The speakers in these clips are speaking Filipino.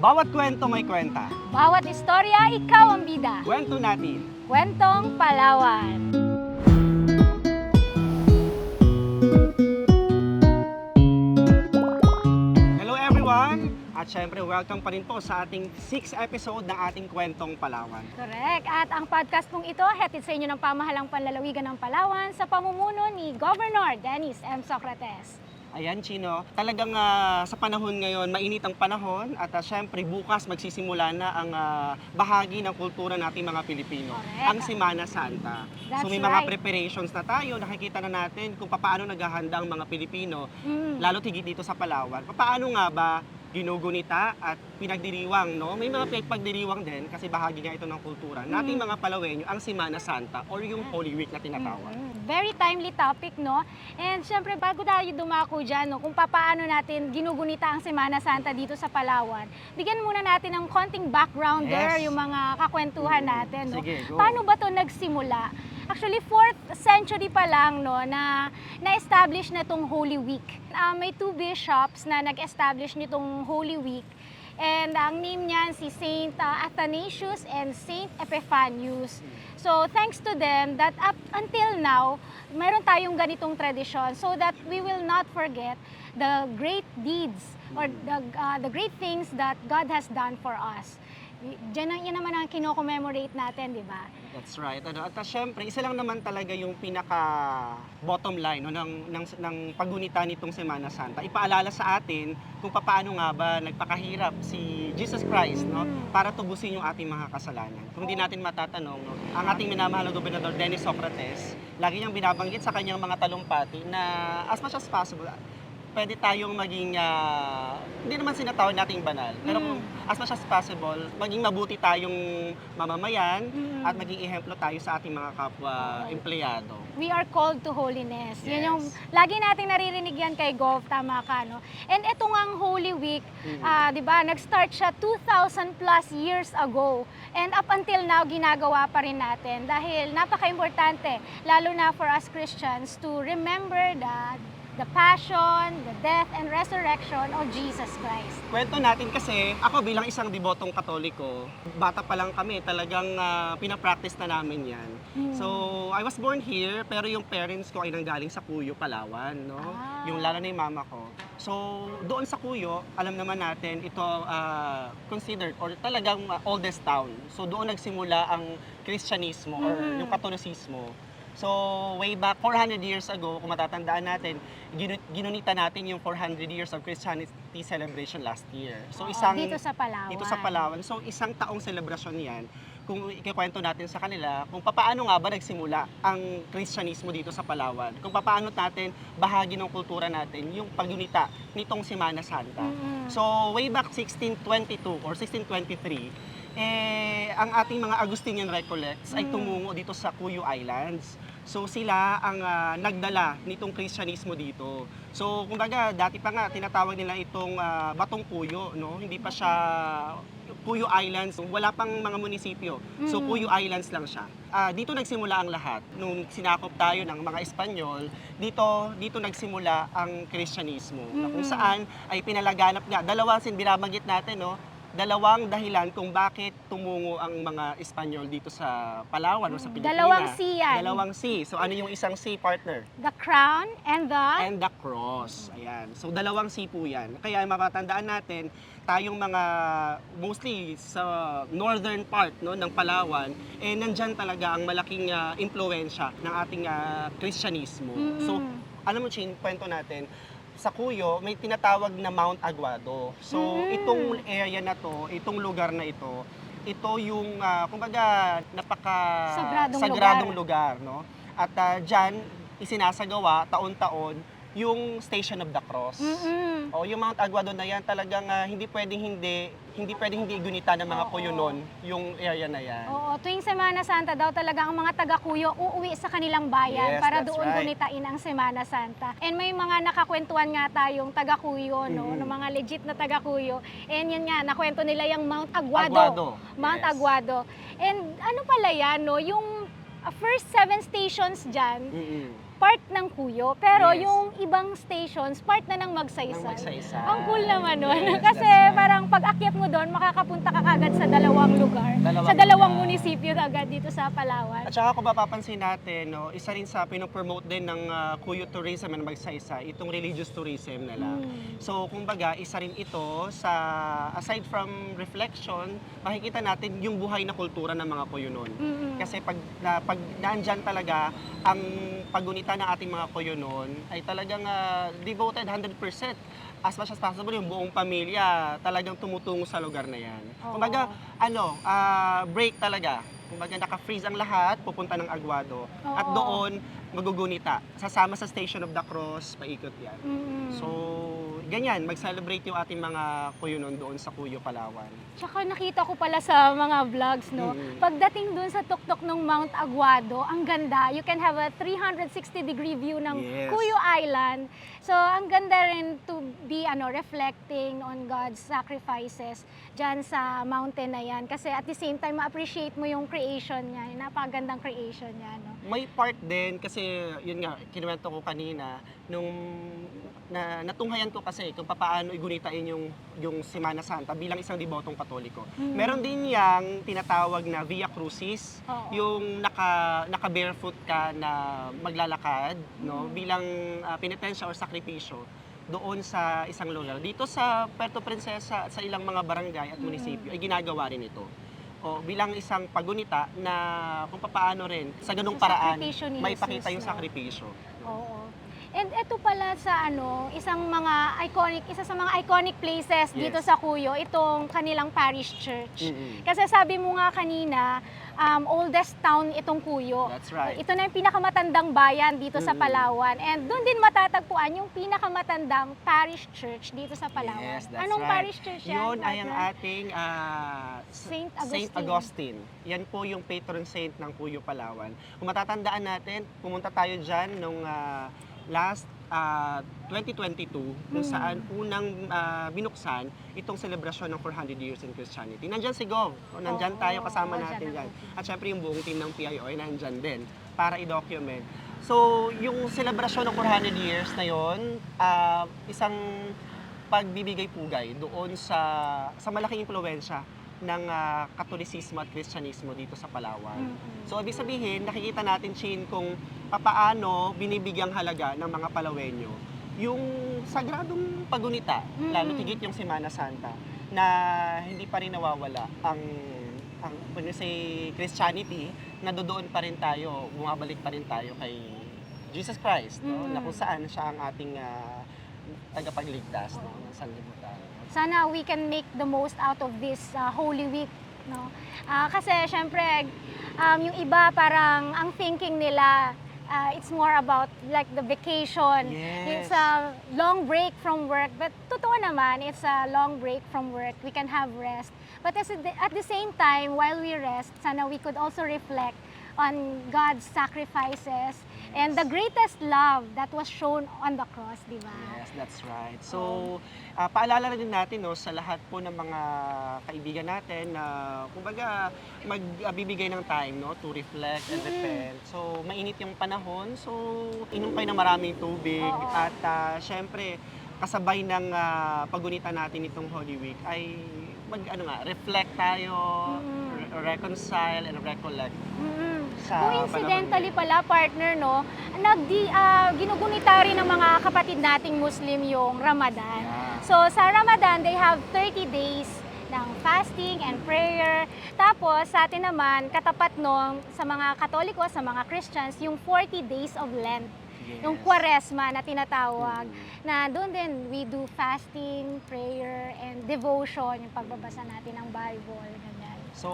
Bawat kwento may kwenta. Bawat istorya, ikaw ang bida. Kwento natin. Kwentong Palawan. Hello everyone! At syempre, welcome pa rin po sa ating 6th episode ng ating Kwentong Palawan. Correct. At ang podcast pong ito, hatid sa inyo ng pamahalang panlalawigan ng Palawan sa pamumuno ni Governor Dennis M. Socrates. Ayan, Chino. Talagang sa panahon ngayon, mainit ang panahon at syempre bukas magsisimula na ang bahagi ng kultura nating mga Pilipino, Correct. ang Semana Santa. That's So may mga right. preparations na tayo, nakikita na natin kung paano naghahanda ang mga Pilipino, lalo tigit dito sa Palawan. Paano nga ba ginugunita at pinagdiriwang, no? May mga pagdiriwang din kasi bahagi nga ito ng kultura. Nating mga Palawenyo, ang Semana Santa or yung Holy Week na tinatawag. Very timely topic, no? And syempre, bago tayo dumako dyan, no, kung paano natin ginugunita ang Semana Santa dito sa Palawan, bigyan muna natin ng konting background there, Yes. yung mga kakwentuhan natin. No? Sige, go. Paano ba ito nagsimula? Actually, 4th century pa lang, no, na-establish na itong Holy Week. May 2 bishops na nag-establish nitong Holy Week. And ang name niyan si Saint Athanasius and Saint Epiphanius. So thanks to them that up until now, meron tayong ganitong tradisyon so that we will not forget the great deeds or the great things that God has done for us. Yan naman ang kino-commemorate natin, di ba? That's right. At syempre, isa lang naman talaga yung pinaka bottom line no, ng paggunita nitong Semana Santa. Ipaalala sa atin kung paano nga ba nagpakahirap si Jesus Christ no, para tubusin yung ating mga kasalanan. Kung di natin matatanong, no, ang ating minamahal na Gobernador Dennis Socrates, lagi niyang binabanggit sa kanyang mga talumpati na as much as possible, pwede tayong maging, hindi naman sinatawag nating banal, pero kung as much as possible, maging mabuti tayong mamamayan at maging ehemplo tayo sa ating mga kapwa empleyado. We are called to holiness. Yan Yes. yung, lagi nating naririnig yan kay Gov, tama ka, no? And ito ngang Holy Week, di ba, nag-start siya 2,000 plus years ago. And up until now, ginagawa pa rin natin dahil napaka-importante, lalo na for us Christians, to remember the passion, the death, and resurrection of Jesus Christ. Kwento natin kasi, ako bilang isang debotong Katoliko, bata pa lang kami, talagang pinapractice na namin yan. So, I was born here, pero yung parents ko ay nanggaling sa Cuyo, Palawan, no? Yung lalo na yung mama ko. So, doon sa Cuyo, alam naman natin, ito considered, or talagang oldest town. So, doon nagsimula ang Kristyanismo, or yung Katolisismo. So, way back 400 years ago, kung matatandaan natin, ginunita natin yung 400 years of Christianity celebration last year. So, Dito sa Palawan. Dito sa Palawan. So, isang taong selebrasyon yan. Kung ikikwento natin sa kanila, kung paano nga ba nagsimula ang Kristyanismo dito sa Palawan. Kung paano natin, bahagi ng kultura natin, yung paggunita nitong Semana Santa. So, way back 1622 or 1623, ang ating mga Agustinian Recollects ay tumungo dito sa Cuyo Islands. So sila ang nagdala nitong Kristyanismo dito. So kumbaga dati pa nga tinatawag nila itong Batong Cuyo, no? Hindi pa siya Cuyo Islands, wala pang mga munisipyo. So Cuyo Islands lang siya. Dito nagsimula ang lahat. Nung sinakop tayo ng mga Espanyol, dito nagsimula ang Kristyanismo. Na kung saan ay pinalaganap nga. Dalawa binabanggit natin, no? Dalawang dahilan kung bakit tumungo ang mga Espanyol dito sa Palawan o sa Pilipinas. Dalawang C yan. Dalawang C. So ano yung isang C, partner? The crown and And the cross. Ayan. So dalawang C po yan. Kaya mapatandaan natin, tayong mga mostly sa northern part no, ng Palawan, nandyan talaga ang malaking impluensya ng ating Kristyanismo. So alam mo, Chin, kwento natin, sa Cuyo, may tinatawag na Mount Aguado. So, itong area na to, itong lugar na ito yung, kumbaga, Sagradong lugar, no? At dyan, isinasagawa taon-taon yung Station of the Cross. O yung Mount Aguado na yan, talagang hindi pwedeng hindi igunita ng mga Cuyo noon yung area na yan. Oo, tuwing Semana Santa daw talaga ang mga taga-Cuyo uuwi sa kanilang bayan Yes, para that's doon right. gunitain ang Semana Santa. And may mga nakakwentuhan nga tayong taga-Cuyo, no, ng mga legit na taga-Cuyo. And yan nga, nakwento nila yung Mount Aguado. Mount Yes. Aguado. And ano pala yan, no, yung first 7 stations dyan, part ng Kuyo. Pero Yes. yung ibang stations, part na ng Nang Magsaysay. Magsaysay. Ang cool naman nun. Yes, Kasi that's right. parang pag akyat mo doon, makakapunta ka kagad sa dalawang lugar. Dalawang Sa dalawang lugar. munisipyo agad dito sa Palawan. At saka kung mapapansin natin, no, isa rin sa pinopromote din ng Kuyo Tourism and Magsaysay, itong religious tourism nila. So, kumbaga, isa rin ito sa, aside from reflection, makikita natin yung buhay na kultura ng mga Kuyo nun. Kasi pag naandyan talaga, ang pagunita ng ating mga Kuyo nun ay talagang devoted 100%. As much as possible, yung buong pamilya talagang tumutungo sa lugar na yan. Oo. Kumbaga, break talaga. Kumbaga, naka-freeze ang lahat, pupunta ng Aguado. At Oo. doon, magugunita. Sasama sa Station of the Cross, paikot yan. So, ganyan, mag-celebrate yung ating mga Kuyo nun doon sa Kuyo, Palawan. Tsaka nakita ko pala sa mga vlogs, no? Mm. Pagdating dun sa tuktok ng Mount Aguado, ang ganda. You can have a 360-degree view ng Yes. Cuyo Island. So, ang ganda rin to be reflecting on God's sacrifices dyan sa mountain na yan. Kasi at the same time, ma-appreciate mo yung creation niya. Yung napakagandang creation niya, no? May part din, kasi yun nga, kinuwento ko kanina, nung natunghayan ko kasi kung paano igunitain yung Semana Santa bilang isang debotong Katoliko. Meron din yang tinatawag na Via Crucis, Oo. yung naka-barefoot ka na maglalakad, no, bilang penitensya or sakripisyo doon sa isang lugar. Dito sa Puerto Princesa at sa ilang mga barangay at munisipyo ay ginagawa rin ito. O bilang isang pagunita na kung paano rin sa ganung Sa paraan sakripisyo ni may Jesus, pakita yung no? sakripisyo. Oo. And ito pala sa isa sa mga iconic places dito Yes. sa Cuyo, itong kanilang parish church. Mm-mm. Kasi sabi mo nga kanina, oldest town itong Cuyo. That's right. Ito na yung pinakamatandang bayan dito sa Mm-mm. Palawan. And doon din matatagpuan yung pinakamatandang parish church dito sa Palawan. Yes, that's Anong right. parish church yan? Yun ay ang partner? ating Saint Saint Agustin. Agustin. Yan po yung patron saint ng Cuyo, Palawan. Kung matatandaan natin, pumunta tayo dyan nung last 2022 kung saan unang binuksan itong selebrasyon ng 400 years in Christianity. Nandyan si Gov. Nandyan Oo, tayo, kasama oo, natin dyan dyan. ako. At syempre yung buong team ng PIO ay nandyan din para i-document. So, yung selebrasyon ng 400 years na yon, isang pagbibigay pugay doon sa malaking impluwensya ng Katolisismo at Kristyanismo dito sa Palawan. So, ibig sabihin, nakikita natin, Chin, kung paano binibigyang halaga ng mga Palawenyo yung sagradong pagunita, lalo tigit yung Semana Santa, na hindi pa rin nawawala ang when you say Christianity, nadodoon pa rin tayo, bumabalik pa rin tayo kay Jesus Christ, no? Na kung saan siya ang ating tagapagligtas ng sanlibutan. Sana we can make the most out of this Holy Week, no? Kasi syempre yung iba parang ang thinking nila it's more about like the vacation. Yes. It's a long break from work, but totoo naman it's a long break from work. We can have rest. But at the same time, while we rest, sana we could also reflect on God's sacrifices and the greatest love that was shown on the cross, di ba? Yes, that's right. So, paalala rin natin no, sa lahat po ng mga kaibigan natin na kumbaga magbibigay ng time no, to reflect and repent. So, mainit yung panahon. So, inom kayo ng maraming tubig. Oo. At syempre, kasabay ng pagunita natin itong Holy Week ay reflect tayo, reconcile and recollect. Sa Coincidentally pala, partner, no, ginugunita rin ng mga kapatid nating Muslim yung Ramadan. Yeah. So, sa Ramadan, they have 30 days ng fasting and prayer. Tapos, sa atin naman, katapat nung sa mga Katoliko, sa mga Christians, yung 40 days of Lent. Yes. Yung Kwaresma na tinatawag, na doon din we do fasting, prayer, and devotion, yung pagbabasa natin ng Bible, ganyan. So,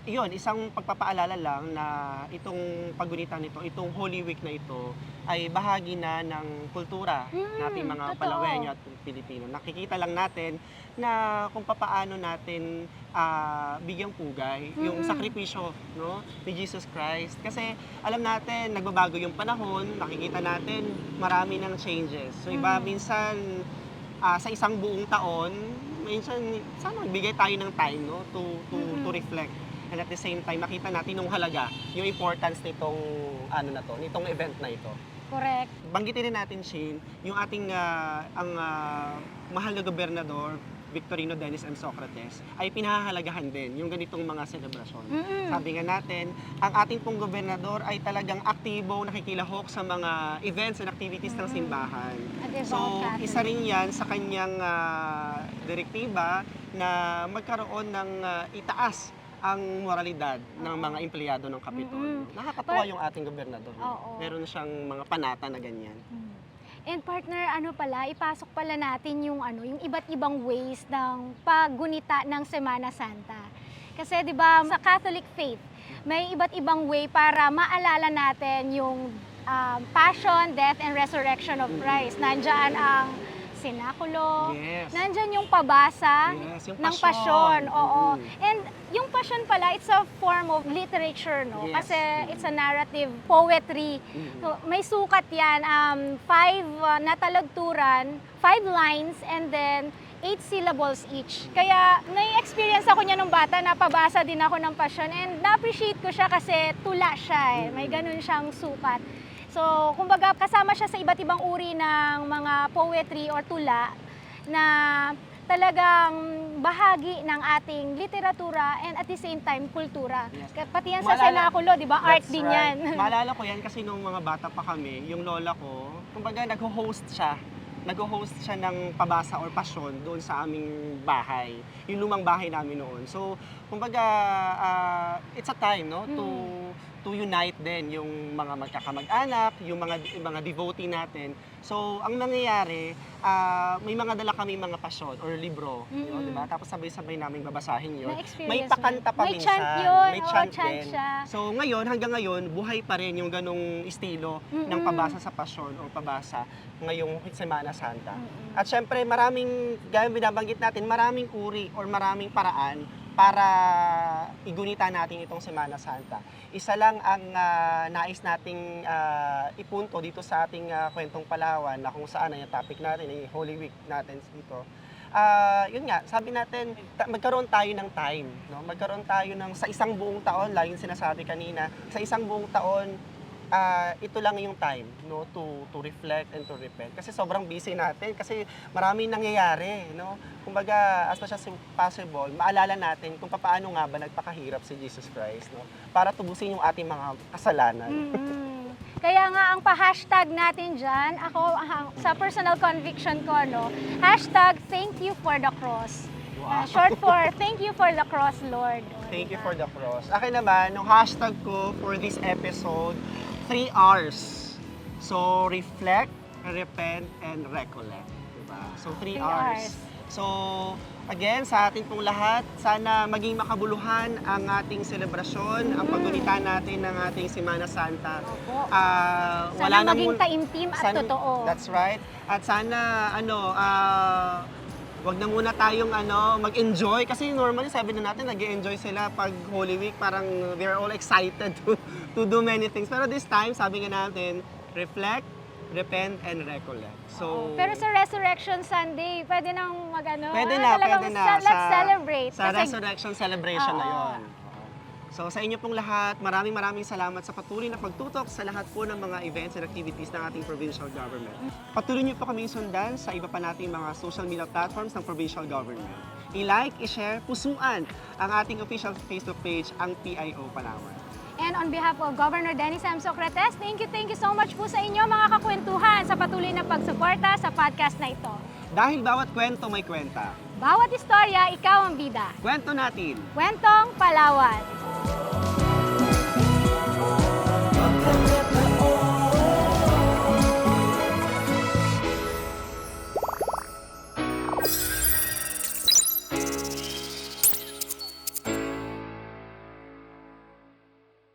iyon, isang pagpapaalala lang na itong paggunita nito, itong Holy Week na ito, ay bahagi na ng kultura nating mga totoo. Palawenyo at Pilipino. Nakikita lang natin na kung paano natin bigyang pugay yung sakripisyo no, ni Jesus Christ. Kasi alam natin, nagbabago yung panahon, nakikita natin marami ng changes. So iba minsan sa isang buong taon, minsan sana magbigay tayo ng time no, to reflect. And at the same time, makita natin yung halaga, yung importance nitong nitong event na ito. Correct. Banggitin rin natin, Shane, yung ating mahal na gobernador, Victorino Dennis M. Socrates, ay pinahahalagahan din yung ganitong mga selebrasyon. Mm-mm. Sabi nga natin, ang ating pong gobernador ay talagang aktibo, nakikilahok sa mga events and activities ng simbahan. A devout So, Catholic. isa rin yan sa kanyang direktiba na magkaroon ng itaas ang moralidad ng mga empleyado ng Kapitolyo. Nakakatuwa yung ating gobernador. Oo. Meron siyang mga panata na ganyan. And partner, ipasok pala natin yung yung iba't ibang ways ng paggunita ng Semana Santa. Kasi 'di ba, sa Catholic faith, may iba't ibang way para maalala natin yung passion, death, and resurrection of Christ. Nandiyan ang sinakulo, Yes. nandiyan yung pabasa Yes, yung ng pasyon. pasyon. Oo. Mm. And yung passion pala, it's a form of literature, no? Yes. Kasi it's a narrative, poetry. So, may sukat yan, 5 na talagturan, 5 lines, and then 8 syllables each. Kaya, nai-experience ako niya nung bata, napabasa din ako ng passion, and na-appreciate ko siya kasi tula siya, may ganun siyang sukat. So, kumbaga, kasama siya sa iba't ibang uri ng mga poetry or tula na talagang bahagi ng ating literatura and at the same time, kultura. Yes. Pati yan sa Senaculo, di ba? Art That's din right. yan. Maalala ko yan kasi nung mga bata pa kami, yung lola ko, kumbaga nag-host siya. Nag-host siya ng pabasa or pasyon doon sa aming bahay. Yung lumang bahay namin noon. So, kumbaga, it's a time, no? To unite din yung mga magkakamag-anak, yung mga devotee natin. So, ang nangyayari, may mga dala kami mga pasyon or libro, di ba? Tapos sabay-sabay namin babasahin yun. May pakanta pa May minsan. chant yun. May Oo, chant chant din. siya. So, ngayon, hanggang ngayon, buhay pa rin yung ganong estilo ng pabasa sa pasyon o pabasa ngayong Semana Santa. At syempre, gaya binabanggit natin, maraming uri or maraming paraan para igunita natin itong Semana Santa. Isa lang ang nais nating ipunto dito sa ating kwentong Palawan na kung saan yung topic natin, yung Holy Week natin dito. Yun nga, sabi natin, magkaroon tayo ng time. No? Magkaroon tayo sa isang buong taon, laging sinasabi kanina, sa isang buong taon, ito lang yung time, no, to reflect and to repent. Kasi sobrang busy natin, kasi maraming nangyayari, no. Kumbaga, as much as possible, maalala natin kung paano nga ba nagpakahirap si Jesus Christ, no, para tubusin yung ating mga kasalanan. Kaya nga ang pa-hashtag natin dyan, ako sa personal conviction ko, no, hashtag thank you for the cross. Wow. Short for thank you for the cross, Lord. Thank you for the cross. Akin naman, yung hashtag ko for this episode, 3 R's. So, reflect, repent, and recollect. Diba? So, 3 3 R's. R's. So, again, sa atin pong lahat, sana maging makabuluhan ang ating selebrasyon, ang paggunita natin ng ating Semana Santa. Opo. Wala Sana maging mun- taimtim at totoo. That's right. At sana, wag na muna tayong mag-enjoy kasi normally sabi na natin nag-enjoy sila pag Holy Week, parang they're all excited to do many things. Pero this time, sabi nga natin, reflect, repent, and recollect. So, Pero sa Resurrection Sunday, pwede nang pwede na. Let's celebrate. Sa Kasi- Resurrection Celebration na Oo. yon. So sa inyo pong lahat, maraming salamat sa patuloy na pagtutok sa lahat po ng mga events and activities ng ating provincial government. Patuloy niyo po kami sundan sa iba pa nating mga social media platforms ng provincial government. I-like, i-share, pusuan ang ating official Facebook page, ang PIO Palawan. And on behalf of Governor Dennis M. Socrates, thank you so much po sa inyo mga kakwentuhan sa patuloy na pagsuporta sa podcast na ito. Dahil bawat kwento may kwenta. Bawat istorya, ikaw ang bida. Kwento natin! Kwentong Palawan.